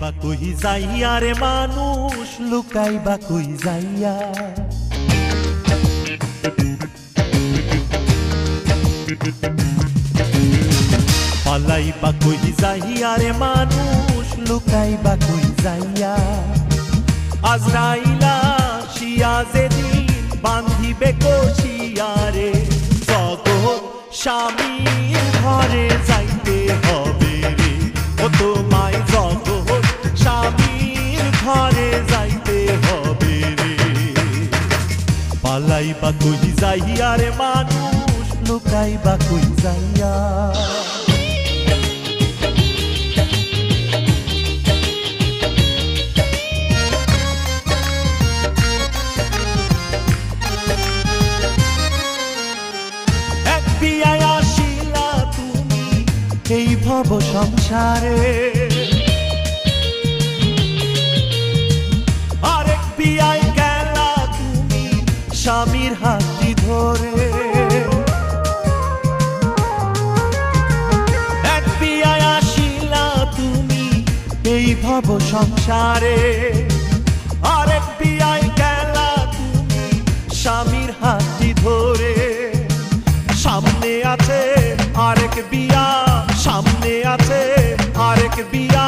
পালাইবা কই যাইয়া রে মানুষ লুকাইবা কই যাইয়া পালাইবা কই যাইয়া রে মানুষ লুকাইবা কই যাইয়া আজরাইলা শিয়া যেদিন বান্ধিবে কষিয়ারে জগৎ স্বামীর ঘরে যাইতে হবে রে ও তোমায় জগৎ স্বামীর ঘরে যাইতে হবে রে পালাইবা কই যাইয়া রে মানুষ লুকাইবা কই যাইয়া এই ভব সংসারে আরেক বিয়ায় গেলা তুমি স্বামীর হাতটি ধরে এক বিয়ায় আসিলা তুমি এই ভব সংসারে আরেক বিয়ায় গেলা তুমি স্বামীর হাতটি ধরে সামনে আছে আরেক বিয়া সামনে আছে আরেক বিয়া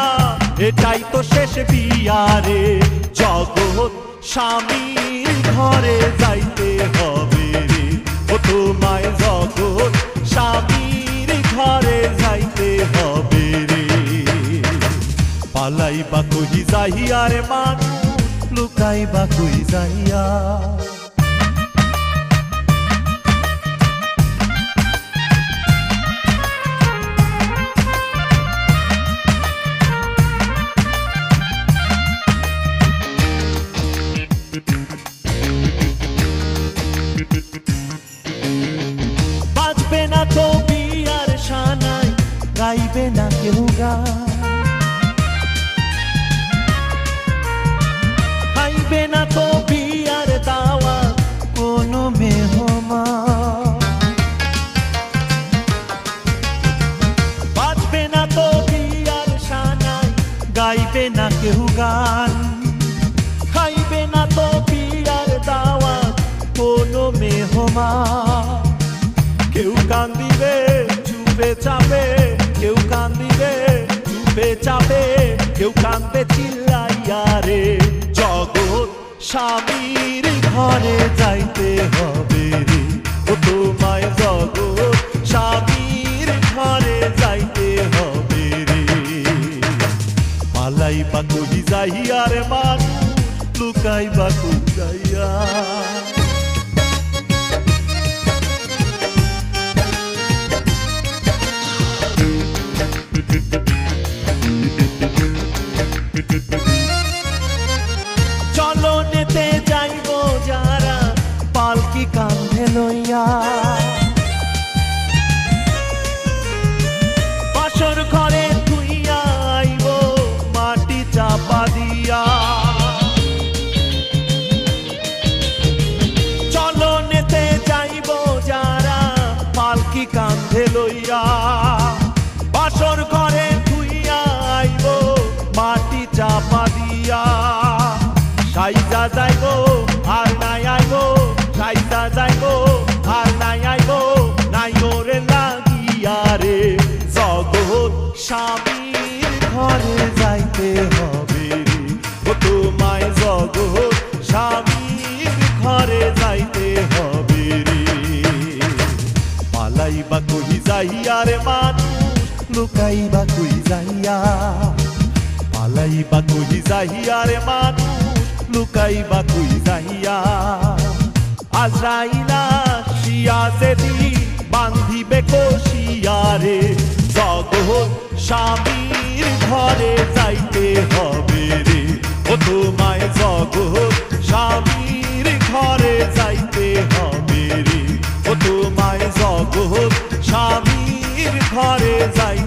এটাই তো শেষ বিয়া রে জগৎ স্বামীর ঘরে যাইতে হবে রে ও তোমায় জগৎ স্বামীর ঘরে যাইতে হবে রে পালাইবা কই যাইয়া রে মানুষ লুকাইবা কই যাইয়া বাজবে না তো বিয়ার শানাই গাইবে না কেউ গান খাইবে না তো বিয়ার দাওয়াত কোনো মেহমান বাজবে না তো বিয়ার শানাই গাইবে না কেউ গান খাইবে না তো বিয়ার দাওয়াত কোনো মেহমান কেউ কান্দিবে চুপে চাপে কেউ কান্দিবে চুপে চাপে কেউ কান্দবে চিল্লাইয়া রে জগৎ স্বামীর ঘরে যাইতে হবে রে ও তোমায় জগৎ স্বামীর ঘরে যাইতে হবে রে পালাইবা কই যাইয়া রে মানুষ লুকাইবা কই যাইয়া চলো নেতে যাইব যারা পালকি কাঁধে লইয়া বাসর ঘরে ধুইয়া আইব মাটি চাপা দিয়া চলো নেতে যাইব যারা পালকি কাঁধে লইয়া বাসর ঘরে ধুইয়া আইব মাটি চাপা দিয়া সাইজা যাইব আর নাই আইব সাইজা যাইব আর নাই আইব নাই ওরে লাগিয়া রে জগৎ স্বামীর ঘরে যাইতে হবে রে ও তোমায় জগৎ স্বামীর ঘরে যাইতে হবে রে পালাইবা কই যাইয়া রে মানুষ লুকাইবা কই যাইয়া পালাইবা কই যাইয়া রে মানুষ লুকাইবা কই যাইয়া আজরাইলা শিয়া যেদিন বান্ধিবে কষিয়ারে জগৎ স্বামীর ঘরে যাইতে হবে রে ও তোমায় জগৎ স্বামীর ঘরে যাইতে হবে রে ও তোমায় জগৎ স্বামীর ঘরে যাইতে